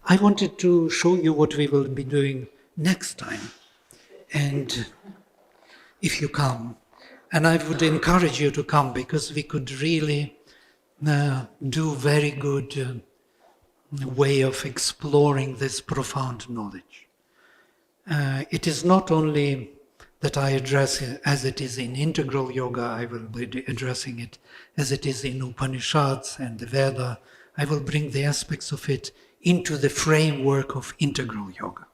I wanted to show you what we will be doing next time. And if you come, and I would encourage you to come, because we could really do very good way of exploring this profound knowledge. It is not only that I address it as it is in integral yoga, I will be addressing it as it is in Upanishads and the Veda. I will bring the aspects of it into the framework of integral yoga.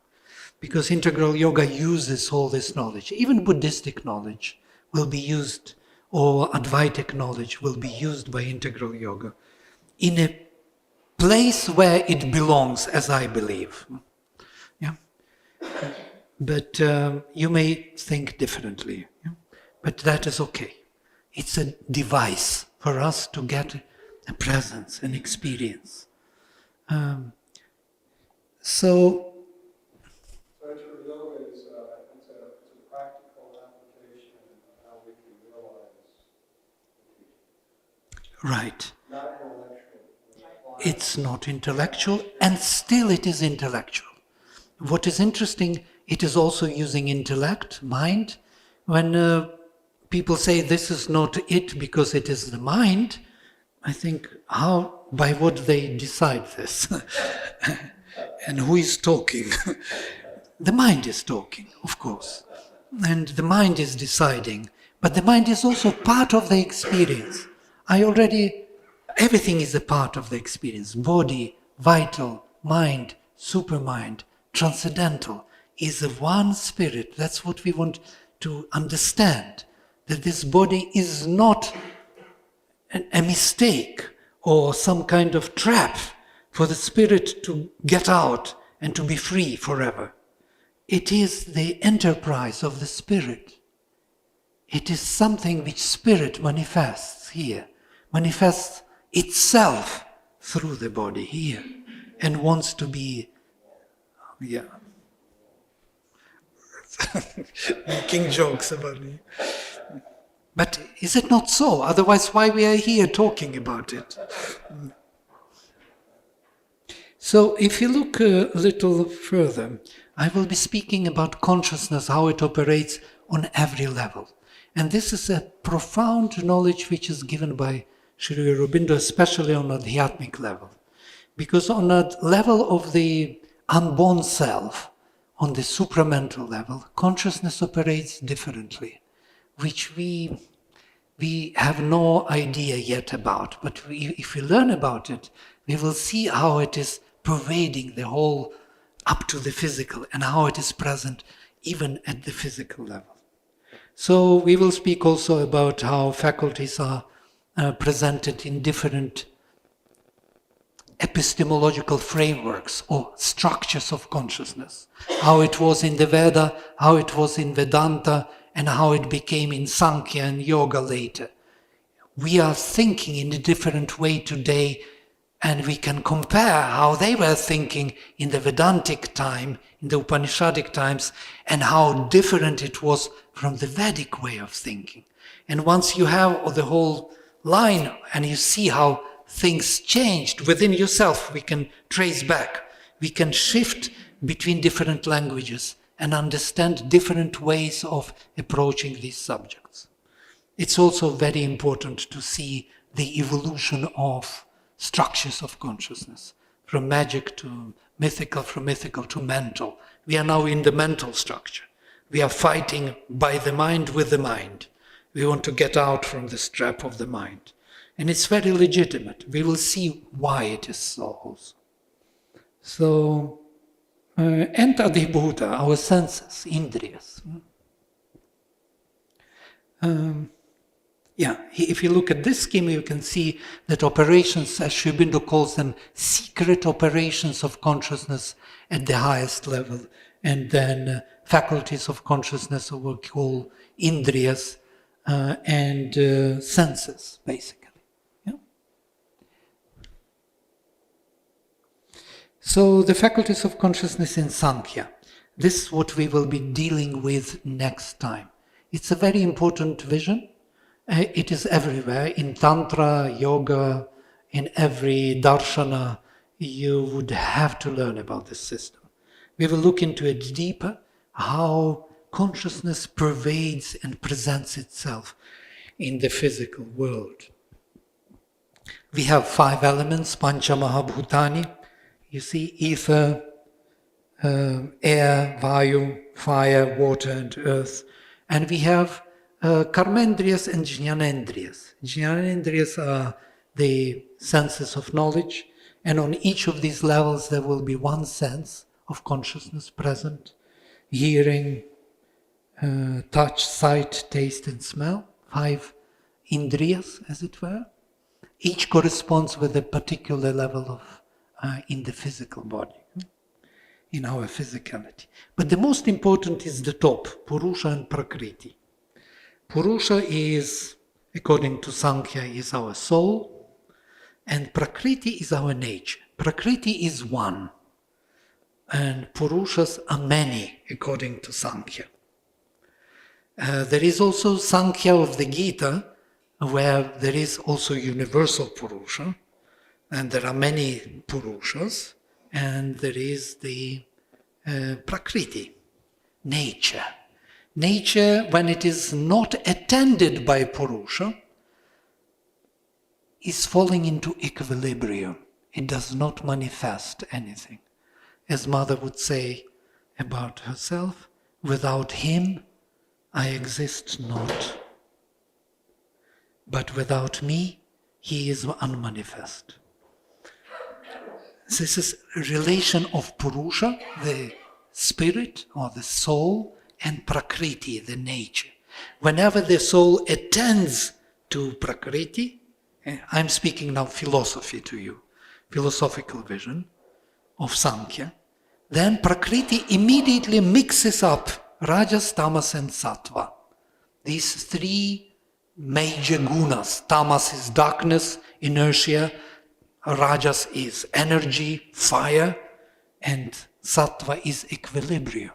Because integral yoga uses all this knowledge. Even Buddhistic knowledge will be used, or Advaitic knowledge will be used by integral yoga in a place where it belongs, as I believe. Yeah. But you may think differently. Yeah? But that is okay. It's a device for us to get a presence, an experience. So integral yoga is it's a practical application of how we can realize the teaching. right. Not intellectual. It's not intellectual, and still it is intellectual. What is interesting, it is also using intellect, mind. When people say this is not it because it is the mind, I think, by what they decide this? And who is talking? The mind is talking, of course. And the mind is deciding. But the mind is also part of the experience. Everything is a part of the experience. Body, vital, mind, supermind, transcendental is a one spirit. That's what we want to understand. That this body is not a mistake or some kind of trap for the spirit to get out and to be free forever. It is the enterprise of the spirit. It is something which spirit manifests here, manifests itself through the body here, and wants to be, making jokes about me. But is it not so? Otherwise, why we are here talking about it? So if you look a little further, I will be speaking about consciousness, how it operates on every level. And this is a profound knowledge which is given by Sri Aurobindo, especially on a dhyatmic level. Because on a level of the unborn self, on the supramental level, consciousness operates differently, which we have no idea yet about. But if we learn about it, we will see how it is pervading the whole up to the physical, and how it is present even at the physical level. So we will speak also about how faculties are presented in different epistemological frameworks or structures of consciousness. How it was in the Veda, how it was in Vedanta, and how it became in Sankhya and Yoga later. We are thinking in a different way today, and we can compare how they were thinking in the Vedantic time, in the Upanishadic times, and how different it was from the Vedic way of thinking. And once you have the whole line and you see how things changed within yourself, we can trace back. We can shift between different languages and understand different ways of approaching these subjects. It's also very important to see the evolution of structures of consciousness, from magic to mythical, from mythical to mental. We are now in the mental structure. We are fighting by the mind with the mind. We want to get out from the trap of the mind. And it's very legitimate. We will see why it is so also. So, enter the Buddha, our senses, indriyas. If you look at this scheme, you can see that operations, as Sri Aurobindo calls them, secret operations of consciousness at the highest level, and then faculties of consciousness, or what we call indriyas, and senses, basically. Yeah? So the faculties of consciousness in Sankhya, this is what we will be dealing with next time. It's a very important vision. It is everywhere, in Tantra, Yoga, in every darshana, you would have to learn about this system. We will look into it deeper, how consciousness pervades and presents itself in the physical world. We have 5 elements, Pancha Mahabhutani. You see, ether, air, vayu, fire, water and earth. And we have karmendriyas and jnanendriyas. Jnanendriyas are the senses of knowledge, and on each of these levels there will be one sense of consciousness present. Hearing, touch, sight, taste and smell. 5 indriyas, as it were. Each corresponds with a particular level of in the physical body, in our physicality. But the most important is the top, Purusa and Prakriti. Purusa is, according to Sankhya, is our soul, and Prakriti is our nature. Prakriti is one, and Purushas are many, according to Sankhya. There is also Sankhya of the Gita, where there is also universal Purusha, and there are many Purushas, and there is the Prakriti, nature. Nature, when it is not attended by Purusha, is falling into equilibrium. It does not manifest anything. As Mother would say about herself, without him I exist not. But without me, he is unmanifest. This is a relation of Purusha, the spirit or the soul, and Prakriti, the nature. Whenever the soul attends to Prakriti, I'm speaking now philosophy to you, philosophical vision of Sankhya, then Prakriti immediately mixes up Rajas, Tamas and Sattva. These 3 major gunas. Tamas is darkness, inertia, Rajas is energy, fire, and Sattva is equilibrium.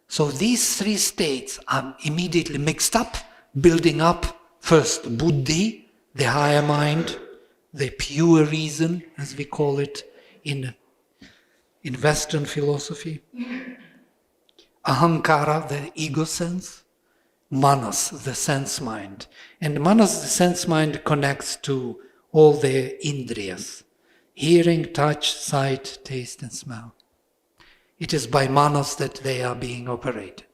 So these 3 states are immediately mixed up, building up first buddhi, the higher mind, the pure reason, as we call it in Western philosophy, ahankara, the ego sense, manas, the sense mind. And manas, the sense mind, connects to all the indriyas, hearing, touch, sight, taste and smell. It is by manas that they are being operated.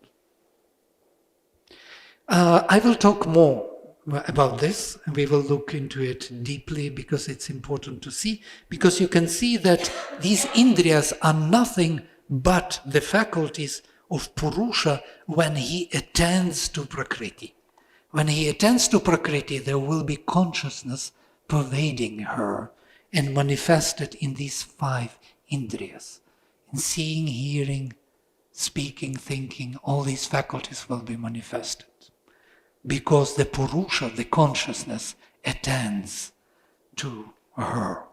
I will talk more about this, and we will look into it deeply because it's important to see, because you can see that these indriyas are nothing but the faculties of Purusha when he attends to Prakriti. When he attends to Prakriti, there will be consciousness pervading her and manifested in these 5 indriyas. In seeing, hearing, speaking, thinking, all these faculties will be manifested. Because the Purusha, the consciousness, attends to her.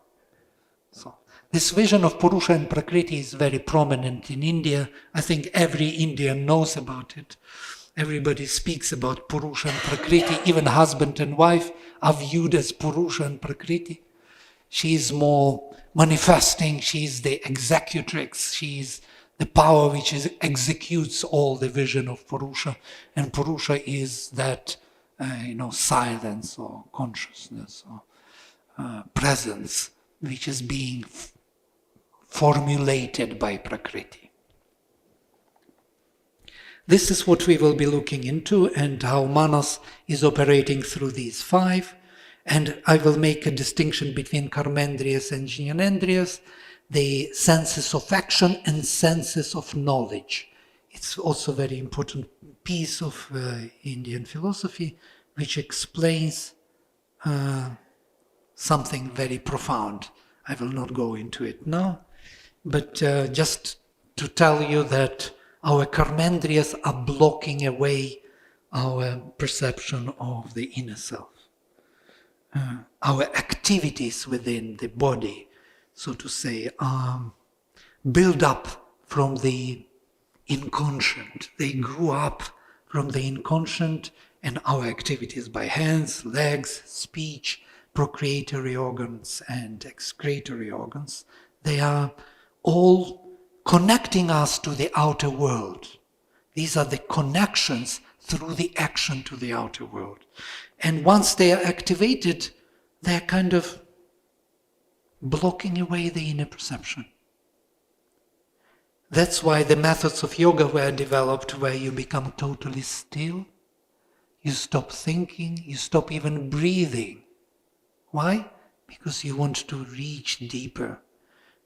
So, this vision of Purusha and Prakriti is very prominent in India. I think every Indian knows about it. Everybody speaks about Purusha and Prakriti. Even husband and wife are viewed as Purusha and Prakriti. She is more manifesting, she is the executrix, she is the power which executes all the vision of Purusha. And Purusha is that, silence or consciousness or presence which is being formulated by Prakriti. This is what we will be looking into, and how Manas is operating through these 5. And I will make a distinction between karmendriyas and jnanendriyas, the senses of action and senses of knowledge. It's also a very important piece of Indian philosophy, which explains something very profound. I will not go into it now, but just to tell you that our karmendriyas are blocking away our perception of the inner self. Our activities within the body, so to say, are built up from the inconscient. They grew up from the inconscient, and our activities by hands, legs, speech, procreatory organs and excretory organs, they are all connecting us to the outer world. These are the connections through the action to the outer world. And once they are activated, they're kind of blocking away the inner perception. That's why the methods of yoga were developed where you become totally still. You stop thinking, you stop even breathing. Why? Because you want to reach deeper.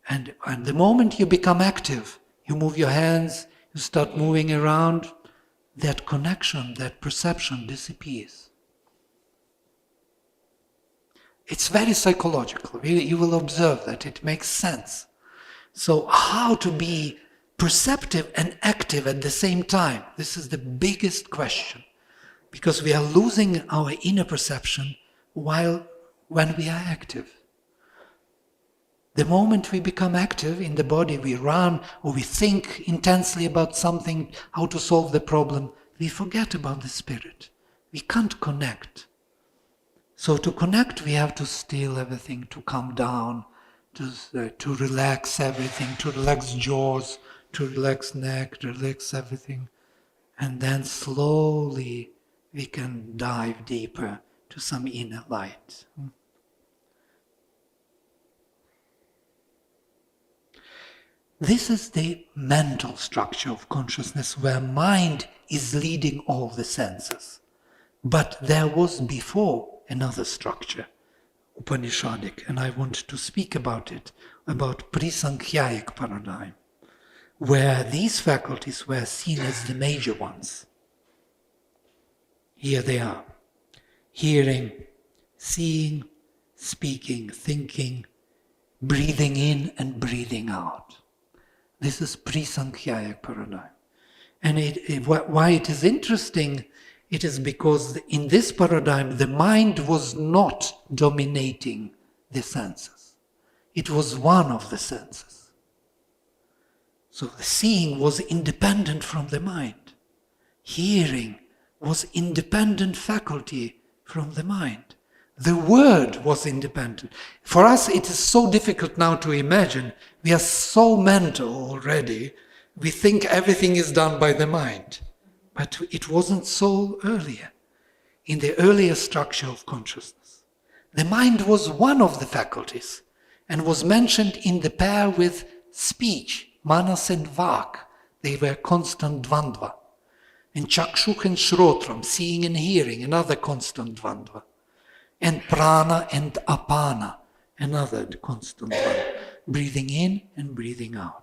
And the moment you become active, you move your hands, you start moving around, that connection, that perception disappears. It's very psychological. You will observe that it makes sense. So how to be perceptive and active at the same time? This is the biggest question. Because we are losing our inner perception when we are active. The moment we become active in the body, we run or we think intensely about something, how to solve the problem, we forget about the spirit. We can't connect. So to connect, we have to still everything, to calm down, to relax everything, to relax jaws, to relax neck, to relax everything. And then slowly we can dive deeper to some inner light. This is the mental structure of consciousness where mind is leading all the senses. But there was before another structure, Upanishadic, and I want to speak about it, about pre-Sankhyaik paradigm, where these faculties were seen as the major ones. Here they are: hearing, seeing, speaking, thinking, breathing in and breathing out. This is pre-Sankhyaik paradigm. And why it is interesting, it is because in this paradigm the mind was not dominating the senses. It was one of the senses. So the seeing was independent from the mind. Hearing was independent faculty from the mind. The word was independent. For us it is so difficult now to imagine. We are so mental already. We think everything is done by the mind. But it wasn't so earlier. In the earlier structure of consciousness, the mind was one of the faculties and was mentioned in the pair with speech, manas and vak. They were constant dvandva. And chakshuk and shrotram, seeing and hearing, another constant dvandva. And prana and apana, another constant dvandva. Breathing in and breathing out.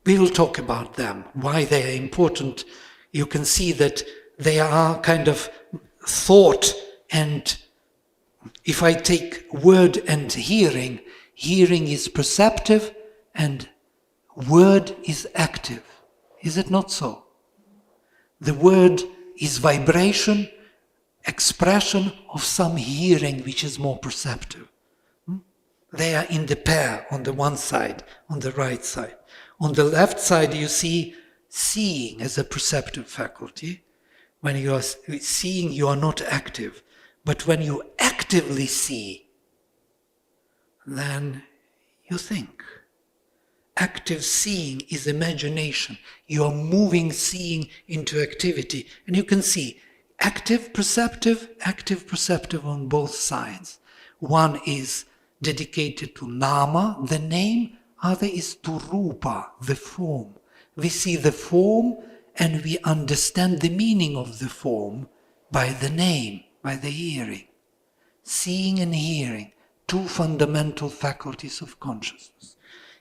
We will talk about them, why they are important. You can see that they are kind of thought, and if I take word and hearing, hearing is perceptive and word is active. Is it not so? The word is vibration, expression of some hearing which is more perceptive. They are in the pair on the one side, on the right side. On the left side you see seeing as a perceptive faculty. When you are seeing, you are not active. But when you actively see, then you think. Active seeing is imagination. You are moving seeing into activity. And you can see active perceptive on both sides. One is dedicated to nama, the name. Other is to rupa, the form. We see the form and we understand the meaning of the form by the name, by the hearing. Seeing and hearing, two fundamental faculties of consciousness.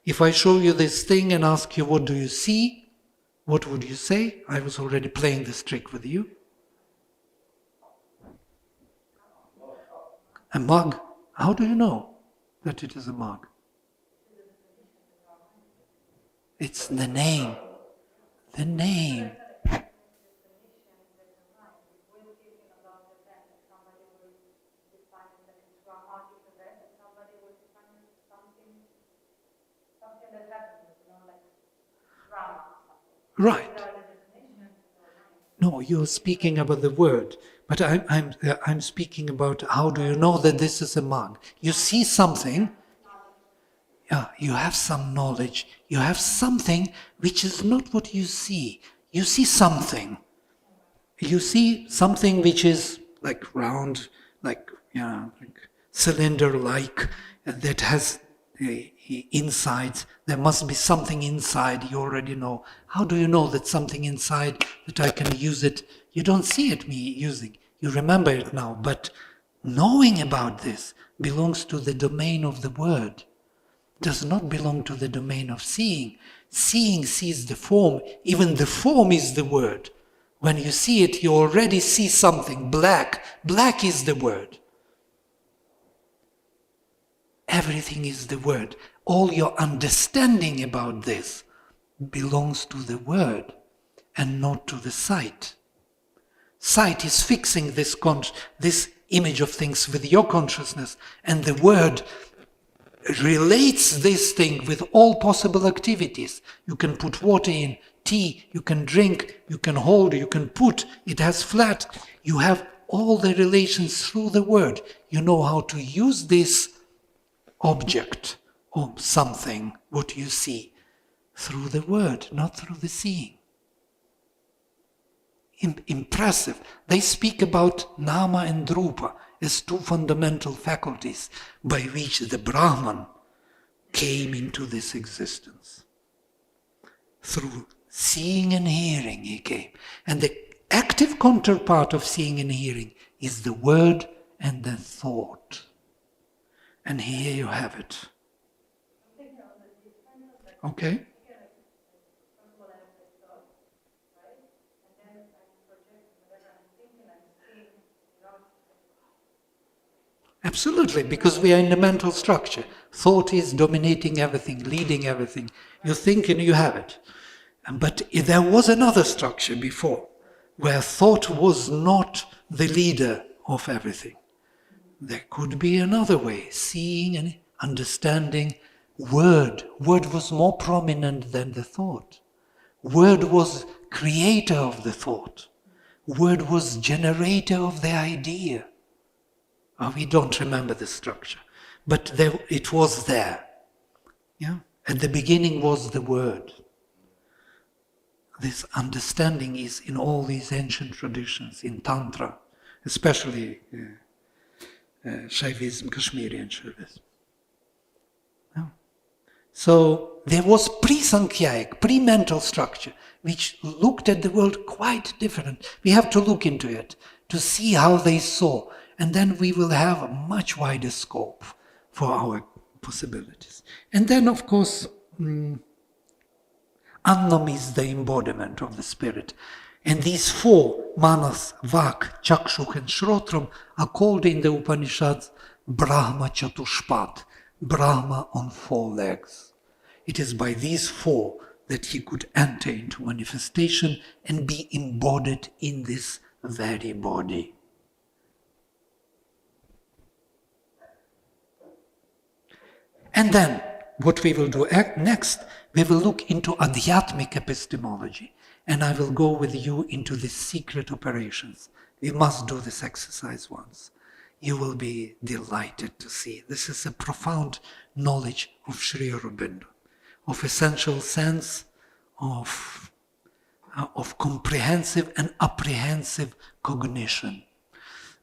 If I show you this thing and ask you, what do you see? What would you say? I was already playing this trick with you. A mug. How do you know that it is a mug? It's the name. The name. Right. No, you're speaking about the word. But I'm speaking about how do you know that this is a mug? You see something, yeah, you have some knowledge, you have something which is not what you see. You see something. You see something which is like round, like, like cylinder-like, that has insides. There must be something inside, you already know. How do you know that something inside, that I can use it? You don't see it me using. You remember it now, but knowing about this belongs to the domain of the word. Does not belong to the domain of seeing. Seeing sees the form. Even the form is the word. When you see it, you already see something. Black. Black is the word. Everything is the word. All your understanding about this belongs to the word and not to the sight. Sight is fixing this image of things with your consciousness, and the word relates this thing with all possible activities. You can put water in, tea, you can drink, you can hold, you can put, it has flat. You have all the relations through the word. You know how to use this object or something, what you see, through the word, not through the seeing. Impressive. They speak about Nama and Drupa as two fundamental faculties by which the Brahman came into this existence. Through seeing and hearing he came. And the active counterpart of seeing and hearing is the word and the thought. And here you have it. Okay? Absolutely, because we are in the mental structure. Thought is dominating everything, leading everything. You think and you have it. But there was another structure before, where thought was not the leader of everything. There could be another way, seeing and understanding. Word was more prominent than the thought. Word was creator of the thought. Word was generator of the idea. We don't remember the structure, but it was there. Yeah? At the beginning was the word. This understanding is in all these ancient traditions, in Tantra, especially Shaivism, Kashmirian Shaivism. Yeah. So there was pre-Sankhyaik, pre-mental structure, which looked at the world quite different. We have to look into it to see how they saw. And then we will have a much wider scope for our possibilities. And then, of course, Annam is the embodiment of the spirit. And these four, Manas, Vak, Chakshuk and Shrotram, are called in the Upanishads Brahma Chatushpat, Brahma on four legs. It is by these four that he could enter into manifestation and be embodied in this very body. And then, what we will do next, we will look into Adhyatmic epistemology. And I will go with you into the secret operations. We must do this exercise once. You will be delighted to see. This is a profound knowledge of Sri Aurobindo, of essential sense, of comprehensive and apprehensive cognition.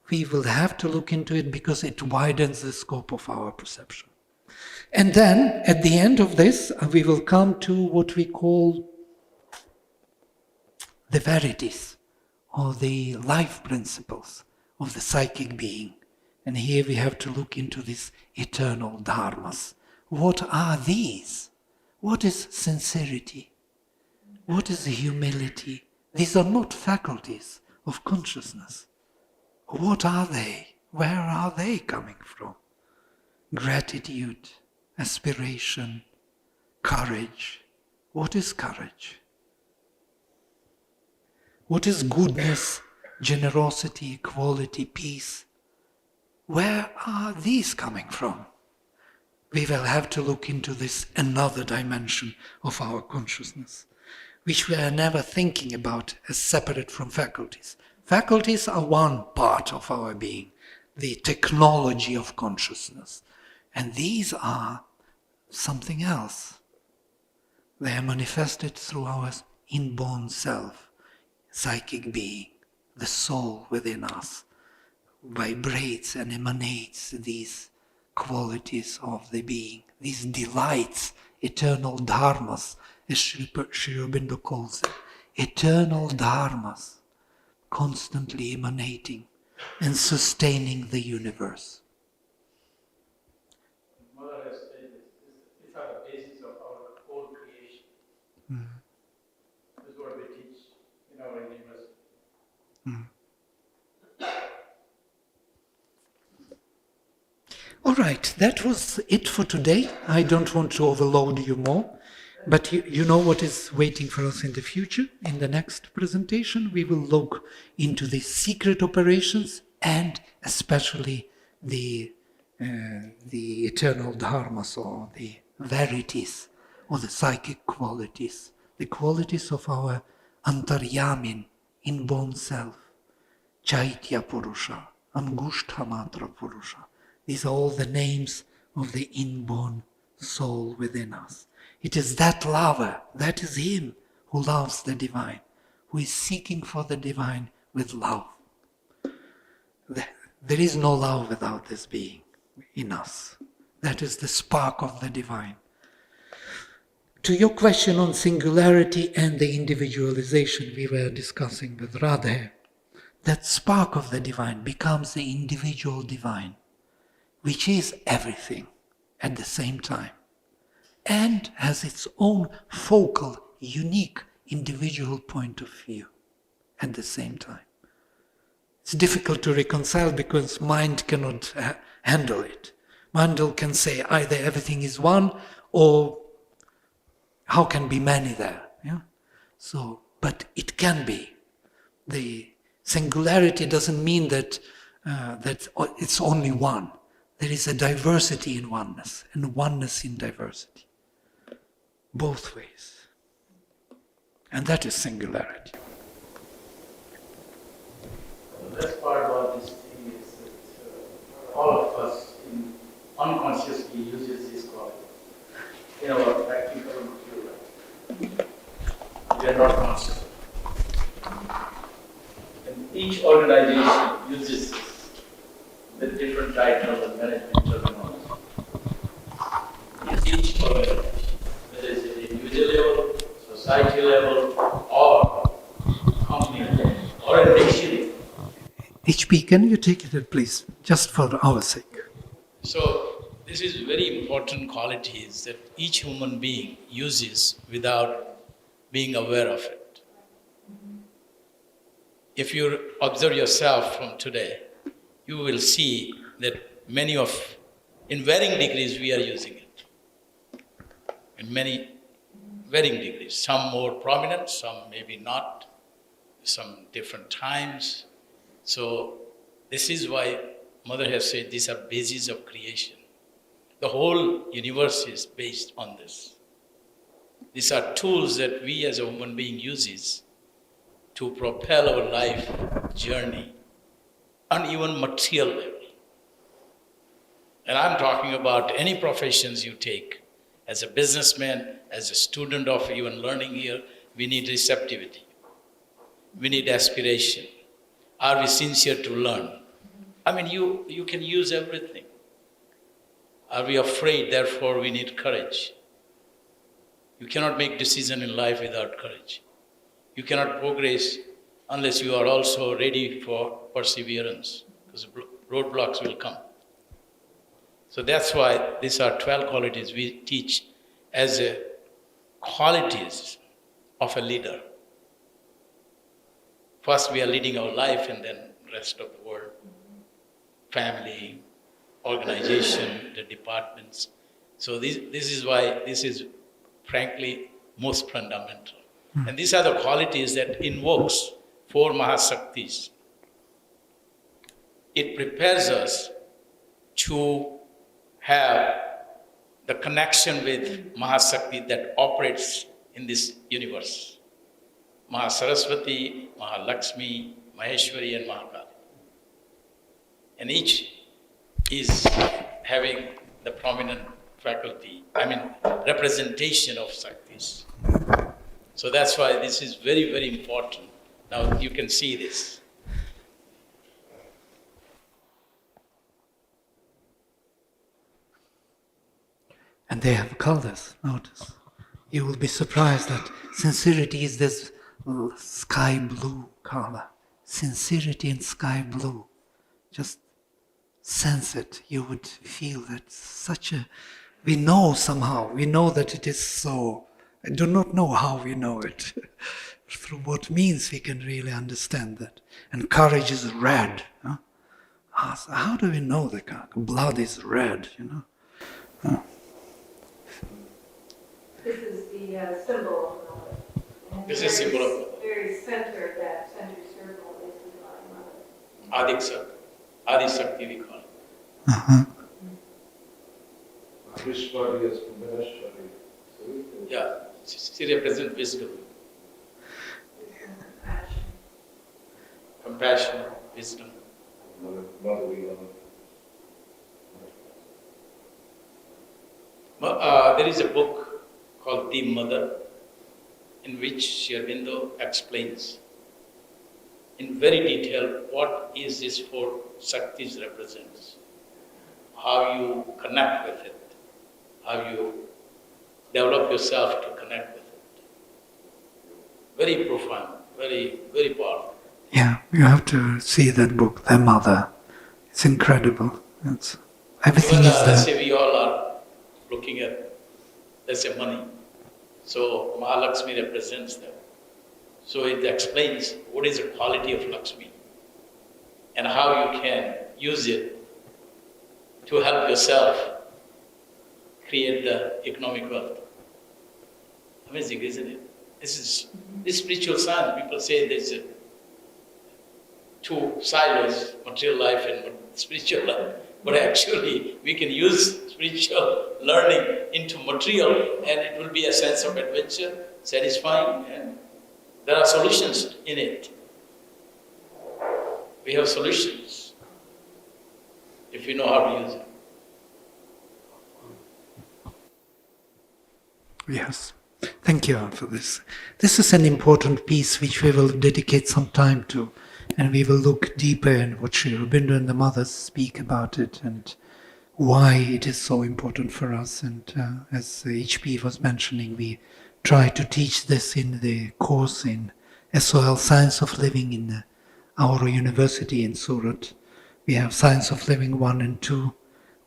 We will have to look into it because it widens the scope of our perception. And then, at the end of this, we will come to what we call the verities, or the life principles of the psychic being. And here we have to look into these eternal dharmas. What are these? What is sincerity? What is humility? These are not faculties of consciousness. What are they? Where are they coming from? Gratitude, aspiration, courage. What is courage? What is goodness, generosity, equality, peace? Where are these coming from? We will have to look into this another dimension of our consciousness, which we are never thinking about as separate from faculties. Faculties are one part of our being, the technology of consciousness. And these are something else. They are manifested through our inborn self, psychic being, the soul within us, vibrates and emanates these qualities of the being, these delights, eternal dharmas, as Sri Aurobindo calls them, eternal dharmas, constantly emanating and sustaining the universe. Mother has said this. These are the basis of our whole creation. This is what we teach in our university. All right, that was it for today. I don't want to overload you more, but you know what is waiting for us in the future. In the next presentation, we will look into the secret operations and especially the eternal dharmas, or the verities, or the psychic qualities, the qualities of our antaryamin, inborn self, Chaitya Purusha, Angushtamatra Purusha. These are all the names of the inborn soul within us. It is that lover, that is him who loves the divine, who is seeking for the divine with love. There is no love without this being in us. That is the spark of the divine. To your question on singularity and the individualization we were discussing with Radha, that spark of the divine becomes the individual divine, which is everything at the same time, and has its own focal, unique, individual point of view at the same time. It's difficult to reconcile because mind cannot handle it. Mind can say either everything is one, or how can be many there? Yeah? So, but it can be. The singularity doesn't mean that it's only one. There is a diversity in oneness, and oneness in diversity. Both ways. And that is singularity. The best part about this thing is that all of us unconsciously uses this quality in our practical field. We are not conscious. And each organization uses this with different titles and management terminology. Each organization, whether it's at individual level, society level, or company level, or a nation. HP, can you take it, please, just for our sake? So, this is very important qualities that each human being uses without being aware of it. If you observe yourself from today, you will see that in varying degrees, we are using it. In many varying degrees. Some more prominent, some maybe not, some different times. So this is why Mother has said these are bases of creation. The whole universe is based on this. These are tools that we as a human being uses to propel our life journey on even material level. And I'm talking about any professions you take. As a businessman, as a student of even learning here, we need receptivity. We need aspiration. Are we sincere to learn? I mean, you can use everything. Are we afraid? Therefore, we need courage. You cannot make decision in life without courage. You cannot progress unless you are also ready for perseverance, because roadblocks will come. So that's why these are 12 qualities we teach as qualities of a leader. First, we are leading our life, and then rest of the world, family, organization, the departments. So this is why this is frankly most fundamental. And these are the qualities that invokes 4 Mahashaktis. It prepares us to have the connection with Mahashakti that operates in this universe. Mahasaraswati, Mahalakshmi, Maheshwari and Mahakali. And each is having the prominent faculty, representation of Shaktis. So that's why this is very, very important. Now you can see this. And they have colors, notice. You will be surprised that sincerity is this sky blue color. Sincerity in sky blue. Just sense it. You would feel that we know somehow, we know that it is so. I do not know how we know it. Through what means we can really understand that. And courage is red. Huh? How do we know the blood is red, This is the symbol of mother. This is symbol of mother. Very center, that center circle is the divine mother. Adik Shakti. Adi Shakti we call it. Uh-huh. Vishwari is Maheshwari. Yeah, she represents wisdom, compassion, wisdom. Motherly love. There is a book called The Mother, in which Sri Aurobindo explains in very detail what is this four Shaktis represents, how you connect with it, how you develop yourself to connect with it. Very profound, very, very powerful. Yeah, you have to see that book, The Mother. It's incredible. Everything Even, is let's there. say we all are looking at, let's say, money. So Mahalakshmi represents them. So it explains what is the quality of Lakshmi and how you can use it to help yourself create the economic wealth. Amazing, isn't it? This spiritual science. People say there's two silos, material life and spiritual life. But actually, we can use spiritual learning into material, and it will be a sense of adventure, satisfying, and there are solutions in it. We have solutions if we know how to use it. Yes. Thank you for this. This is an important piece which we will dedicate some time to, and we will look deeper in what Sri Aurobindo and the mothers speak about it and why it is so important for us. And as HP was mentioning, we try to teach this in the course in SOL, Science of Living, in our university in Surat. We have Science of Living 1 and 2,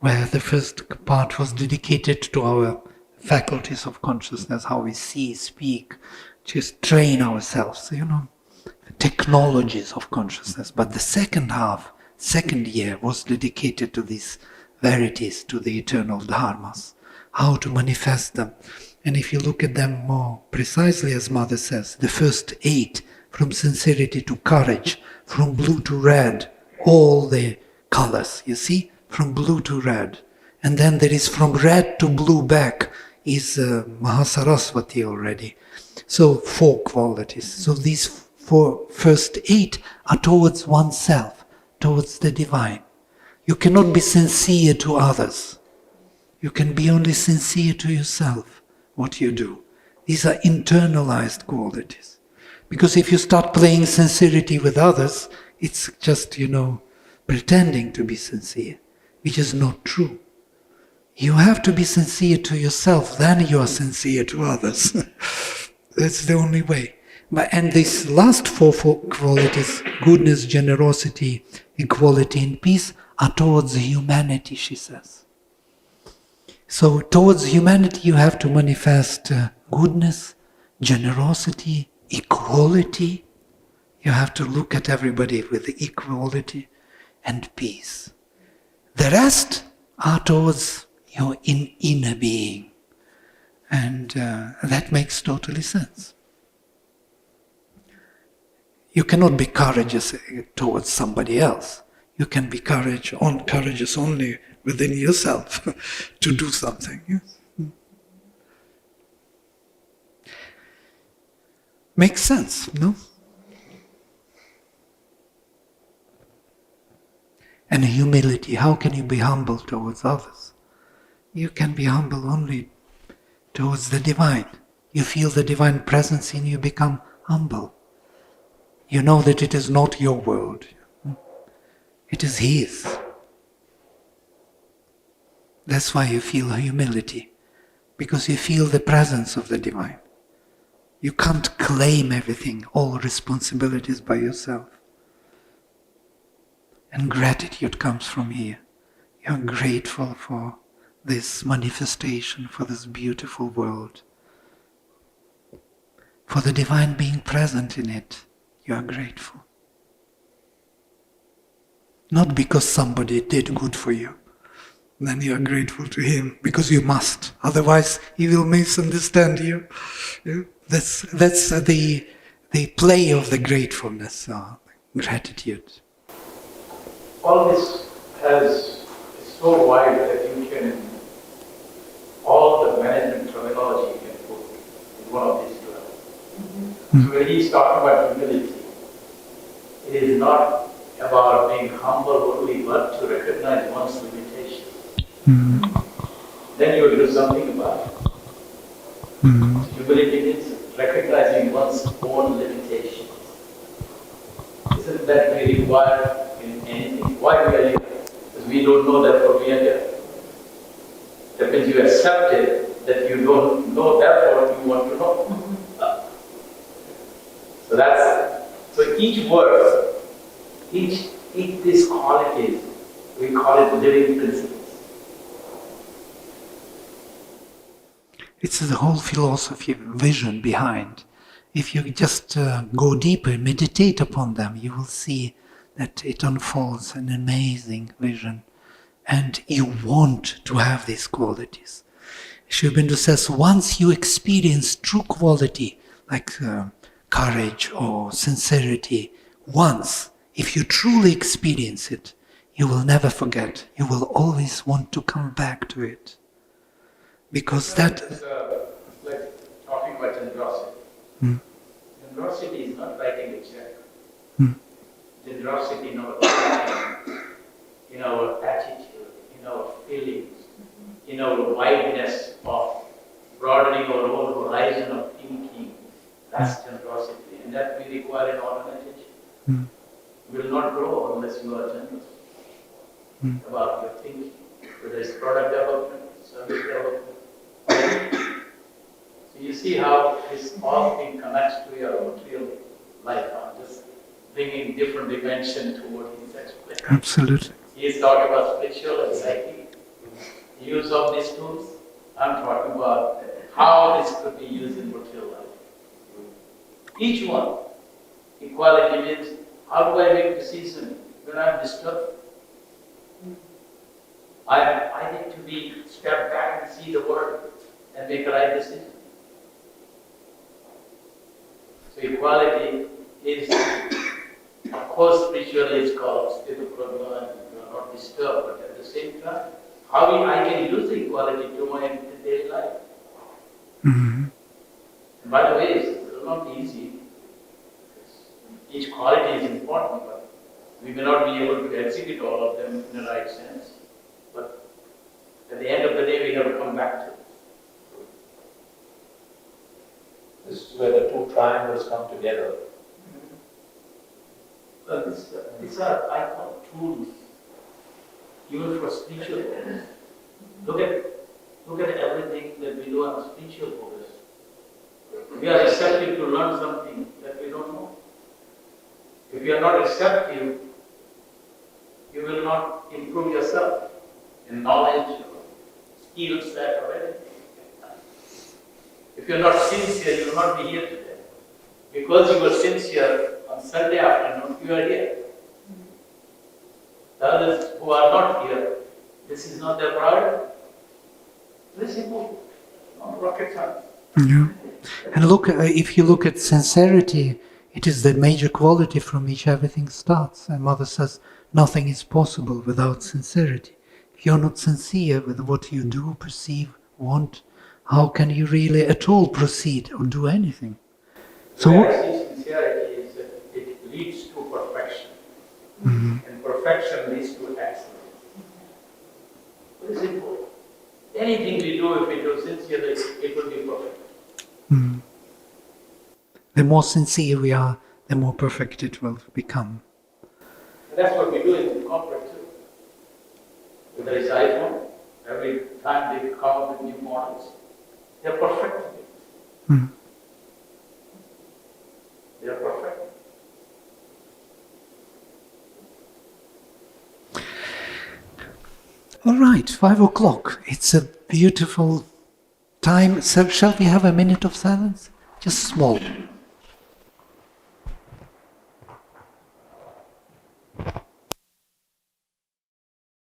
where the first part was dedicated to our faculties of consciousness, how we see, speak, just train ourselves, technologies of consciousness. But the second half, second year, was dedicated to these verities, to the eternal dharmas, how to manifest them. And if you look at them more precisely, as Mother says, the first 8, from sincerity to courage, from blue to red, all the colors, you see, from blue to red. And then there is from red to blue back, is Mahasaraswati already. So 4 qualities. So these first 8 are towards oneself, towards the divine. You cannot be sincere to others. You can be only sincere to yourself, what you do. These are internalized qualities. Because if you start playing sincerity with others, it's just, pretending to be sincere, which is not true. You have to be sincere to yourself, then you are sincere to others. That's the only way. And these last 4 qualities, goodness, generosity, equality, and peace, are towards humanity, she says. So towards humanity you have to manifest goodness, generosity, equality. You have to look at everybody with equality and peace. The rest are towards your inner being. And that makes totally sense. You cannot be courageous towards somebody else. You can be courageous only within yourself to do something. Yes? Makes sense, no? And humility, how can you be humble towards others? You can be humble only towards the divine. You feel the divine presence in you, become humble. You know that it is not your world. It is His. That's why you feel humility, because you feel the presence of the divine. You can't claim everything, all responsibilities by yourself. And gratitude comes from here. You're grateful for this manifestation, for this beautiful world, for the divine being present in it. You are grateful. Not because somebody did good for you. Then you are grateful to him, because you must. Otherwise, he will misunderstand you. That's the play of the gratefulness, gratitude. All this is so wide that you can, all the management terminology you can put in one of these 12. So when he's talking about humility, it is not about being humble only, but to recognize one's limitations. Then you will do something about it. Humility means recognizing one's own limitations. Isn't that we require in anything? Why we are here? Because we don't know therefore we are here. That means you accepted that you don't know, therefore you want to know. So each word, each these qualities, we call it living principles. It's the whole philosophy, vision behind. If you just go deeper, meditate upon them, you will see that it unfolds an amazing vision. And you want to have these qualities. Sri Aurobindo says, once you experience true quality, like courage or sincerity, once, if you truly experience it, you will never forget. You will always want to come back to it. Because that... It's like talking about generosity. Generosity is not writing a check. Generosity in our thinking, in our attitude, in our feelings, in our wideness of broadening our own horizon of thinking. That's generosity. And that we require an organization. You will not grow unless you are generous about your thinking, whether it's product development, service development. So you see how this all thing connects to your material life. I'm just bringing different dimension to what he's explaining. Absolutely. He's talking about spiritual and psychic use of these tools. I'm talking about how this could be used in material life. Each one. Equality means, how do I make decision when I'm disturbed? I need to be step back and see the world and make a right decision. So equality is, of course, spiritually it's called state of prajna, and you are not disturbed, but at the same time, how I can use the equality to my daily life. And by the way, it's not easy. Each quality is important, but we may not be able to execute all of them in the right sense. But at the end of the day, we have to come back to it. This is where the two triangles come together. These are, I call, tools, even for spiritual focus. Look at everything that we do on spiritual focus. We are receptive to learn something that we don't know. If you are not receptive, you will not improve yourself in knowledge or skill set or anything. If you are not sincere, you will not be here today. Because you were sincere on Sunday afternoon, you are here. The others who are not here, this is not their priority. Very simple, not rocket science. Yeah. And look, if you look at sincerity, it is the major quality from which everything starts. And Mother says, nothing is possible without sincerity. If you're not sincere with what you do, perceive, want, how can you really at all proceed or do anything? So the way I see sincerity is that it leads to perfection. And perfection leads to excellence. Very simple. Anything we do, if we do sincerely, it will be perfect. The more sincere we are, the more perfect it will become. And that's what we do in corporate too. With the iPhone, every time they come up with new models, they're perfecting it. Mm. They're perfect. All right, 5 o'clock. It's a beautiful time. So shall we have a minute of silence? Just small.